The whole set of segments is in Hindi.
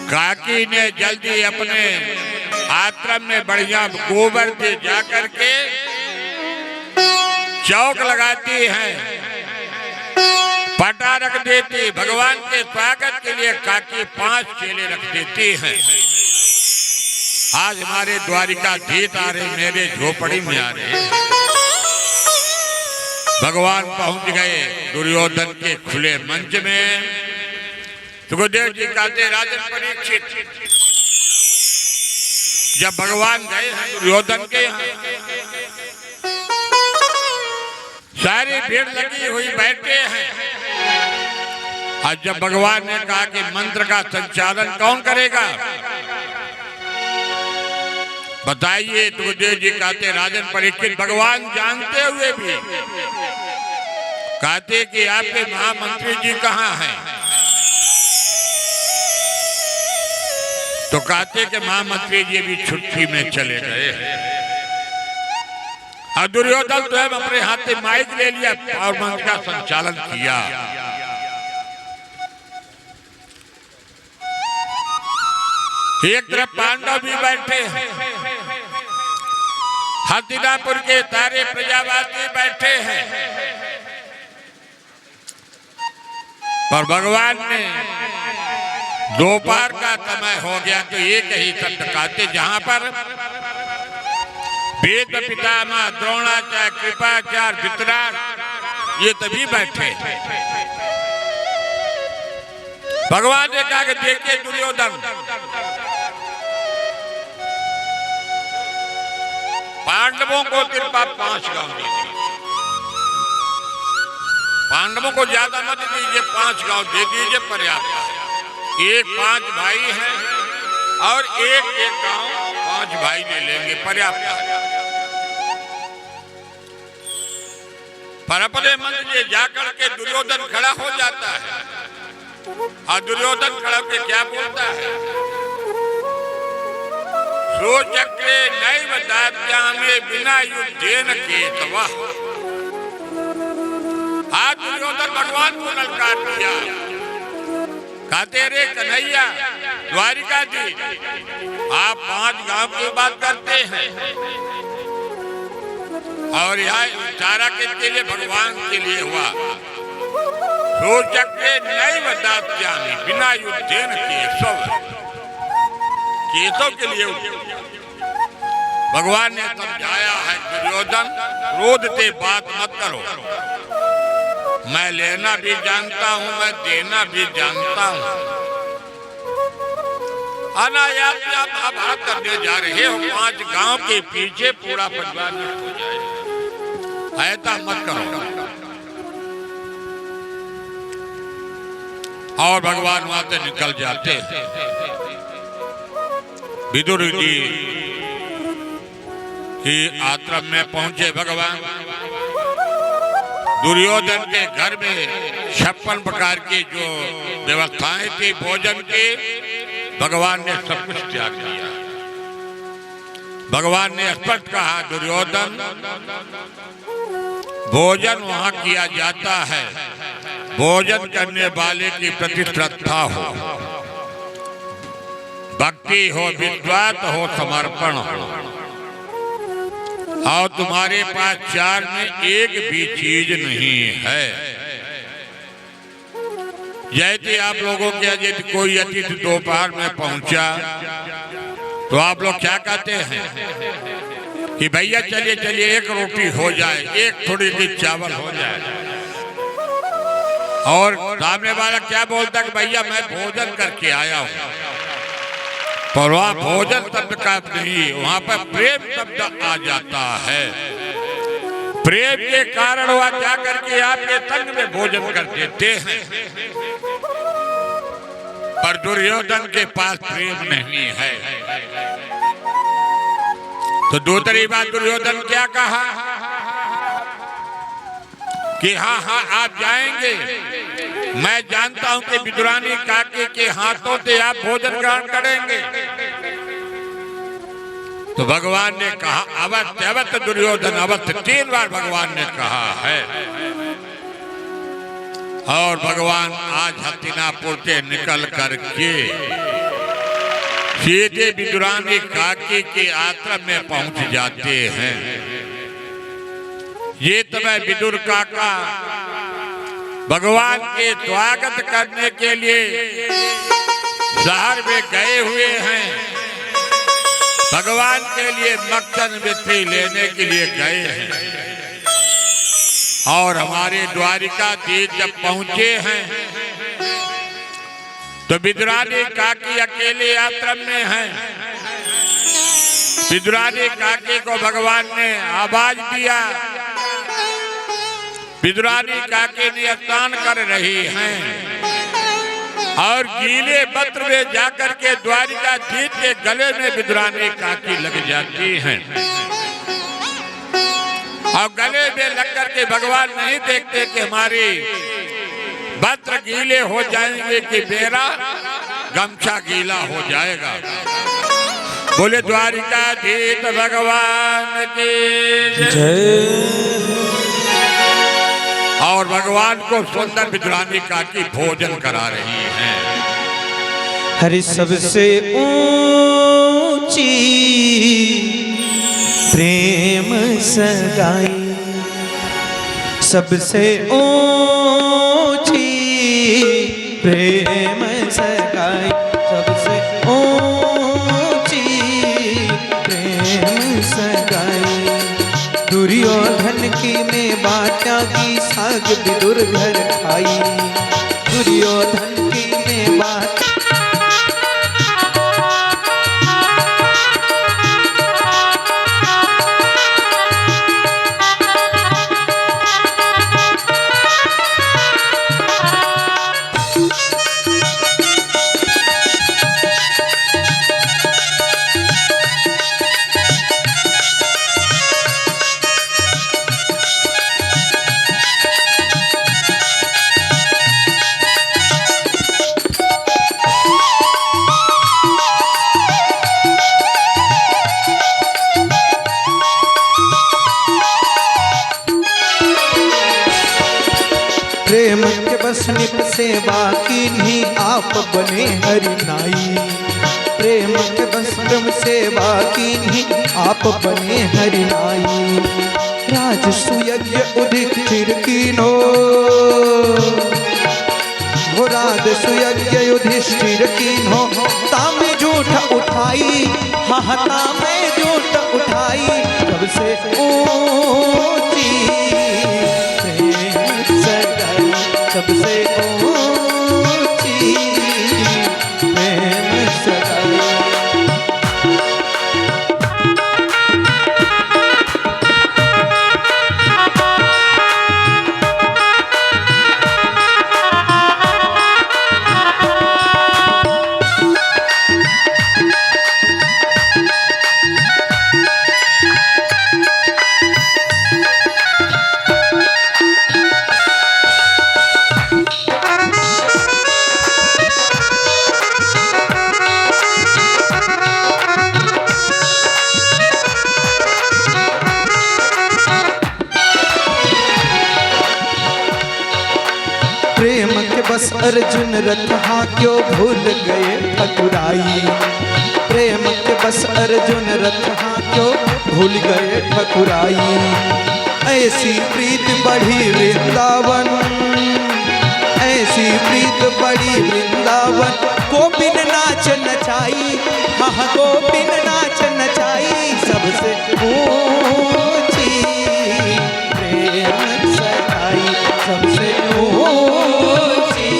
काकी ने जल्दी अपने आश्रम में बढ़िया गोबर से जाकर के चौक लगाती है, पटा रख देती। भगवान के स्वागत के लिए काकी 5 चेले रख देती हैं। आज हमारे द्वारिकाधीश आ रहे, मेरे झोपड़ी में आ रहे। भगवान पहुंच गए दुर्योधन के खुले मंच में। सुखदेव जी कहते, राजन परीक्षित, जब भगवान गए हैं दुर्योधन के यहाँ, सारी भीड़ लगी हुई बैठे हैं। और जब भगवान ने कहा कि मंत्र का संचालन कौन करेगा, बताइए। सुखदेव जी कहते, राजन परीक्षित, भगवान जानते हुए भी कहते कि आपके महामंत्री जी कहाँ हैं? तो कहते कि महामंत्री जी भी छुट्टी में चले गए। और दुर्योधन तो अपने हाथ में माइक ले लिया और मंत्र का संचालन किया। एक तरफ पांडव भी बैठे हैं, हस्तिनापुर के सारे प्रजावासी बैठे हैं। पर भगवान ने दोपहर का समय हो गया तो एक ही शब्द कहते, जहां पर वेद पितामह द्रोणाचार्य, कृपाचार्य, धृतराष्ट्र ये तभी बैठे। भगवान ने कहा कि देखिए दुर्योधन, पांडवों को कृपा 5 गांव दीजिए, पांडवों को ज्यादा मत दीजिए, 5 गांव दे दीजिए, पर्याप्त है। एक 5 भाई हैं और एक गांव 5 भाई ले लेंगे, पर्याप्त है। पर अपने मन से जाकर के दुर्योधन खड़ा हो जाता है। और दुर्योधन खड़ा के क्या बोलता है, सोचक्रे नैव दास्यामि विना युद्धेन केतवा। आज दुर्योधन भगवान को ललकार दिया, कहते रे कन्हैया द्वारिकाधीश, आप 5 गांव की बात करते हैं और यहाँ सारा किसके लिए? भगवान के लिए हुआ। सोचक्रे नैव दास्यामि विना युद्धेन केशव, केशव के लिए भगवान ने समझाया है, दुर्योधन क्रोध से बात मत करो, मैं लेना भी जानता हूं, मैं देना भी जानता हूं। अनायास आप आभार करने जा रहे हो, 5 गांव के पीछे पूरा परिवार नष्ट हो जाएगा, ऐसा मत करो। और भगवान वहां से निकल जाते। विदुर जी की आश्रम में पहुंचे भगवान। दुर्योधन के घर में 56 प्रकार की जो व्यवस्थाएं थी भोजन की, भगवान ने सब कुछ त्याग दिया। भगवान ने स्पष्ट कहा, दुर्योधन भोजन वहां किया जाता है, भोजन करने वाले की प्रति श्रद्धा हो, भक्ति हो, विश्वास हो, समर्पण हो। और तुम्हारे पास 4 में एक भी चीज नहीं है। जैसे आप लोगों के यदि कोई अतिथि दोपहर में पहुंचा तो आप लोग क्या कहते हैं कि भैया चलिए चलिए, एक रोटी हो जाए, एक थोड़ी सी चावल हो जाए। और सामने वाला क्या बोलता कि भैया मैं भोजन करके आया हूं। पर वहां भोजन शब्द का नहीं, वहां पर प्रेम शब्द आ जाता है। प्रेम के कारण वह क्या करके आपके संग में भोजन कर देते हैं। पर दुर्योधन के पास प्रेम नहीं है। तो दूसरी बात दुर्योधन क्या कहा कि हाँ हाँ आप जाएंगे, मैं जानता हूं कि विदुरानी काकी के हाथों से आप भोजन ग्रहण करेंगे। तो भगवान ने कहा अवश्य अवश्य दुर्योधन अवश्य, 3 बार भगवान ने कहा है। और भगवान आज हस्तिनापुर से निकल करके सीधे विदुरानी काकी के आश्रम में पहुंच जाते हैं। ये समय विदुर काका भगवान के स्वागत करने के लिए शहर में गए हुए हैं। भगवान के लिए मक्खन मिट्टी लेने के लिए गए हैं और हमारे द्वारिकाधीश जब पहुंचे हैं तो विदुरानी काकी अकेले आश्रम में हैं। विदुरानी काकी को भगवान ने आवाज दिया। विदुरानी काकी ने स्नान कर रही हैं और गीले वस्त्र में जाकर के द्वारिकाधीश के गले में विदुरानी काकी लग जाती हैं और गले में लग करके भगवान नहीं देखते कि हमारी वस्त्र गीले हो जाएंगे कि मेरा गमछा गीला हो जाएगा। बोले द्वारिकाधीश भगवान की जय। और भगवान को सुंदर विदुरानी काकी भोजन करा रही हैं। हरि सबसे ऊंची प्रेम सगाई, सबसे ऊंची प्रेम सगाई, सबसे ऊंची प्रेम सगाई। दुर्योधन की में बाटा की साग विदुर घर खाई, दुर्योधन की में बाटा प्रेम के बस निप सेवा कीन्ही आप बने हरि नाई, प्रेम के बस निप सेवा कीन्ही आप बने हरि नाई। राजसुयज्ञ युधिष्ठिर कीन्हो, हो राजसुयज्ञ युधिष्ठिर कीन्हो, तामे झूठ उठाई, हाँ तामे झूठ उठाई। सबसे ऊंची सबसे ऊंची प्रेम सगाई। प्रेम के बस अर्जुन रथा क्यों भूल गए ठकुराई, प्रेम के बस अर्जुन रथा क्यों भूल गए ठकुराई। ऐसी प्रीत बढ़ी वृंदावन, ऐसी प्रीत बढ़ी वृंदावन, गोपिन नाच नचाई, हाँ गोपिन नाच नचाई। सबसे ऊंची प्रेम सगाई, सबसे ऊंची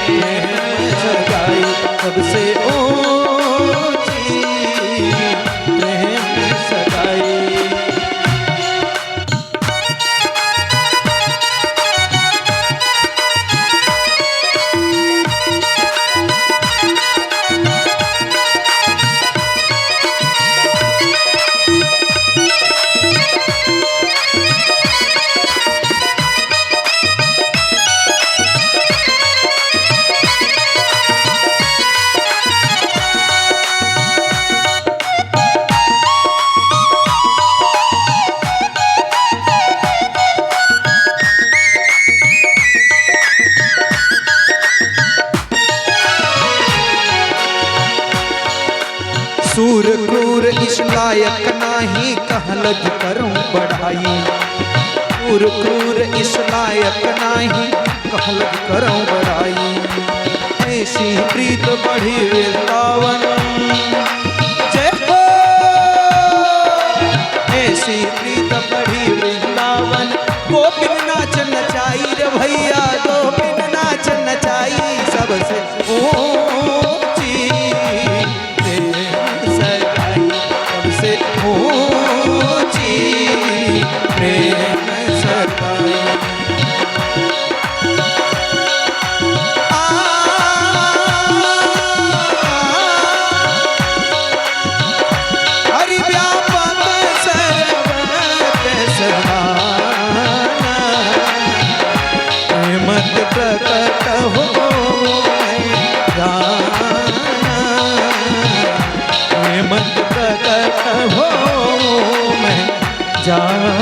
प्रेम सगाई, सबसे ऊंची प्रेम सगाई। सूर क्रूर इस लायक नाही कहलज करूं बढ़ाई। सूर क्रूर इस लायक नाही कहलज करूं बढ़ाई। ऐसी प्रीत बढ़ी वृंदावन जय हो। ऐसी प्रीत बढ़ी वृंदावन गोपिन नाच नचाई रे भैया गोपिन नाच नचाई। सबसे ऊंची प्रेम सगाई सबसे ऊंची प्रेम सगाई। हरि व्यापक सर्वत्र समाना प्रेमत प्रकट हो जाना। प्रेमत प्रकट हो मैं जाना।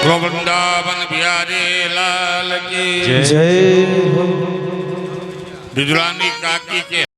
वृंदावन बिहारी लाल की जय हो। बिजुलानी काकी के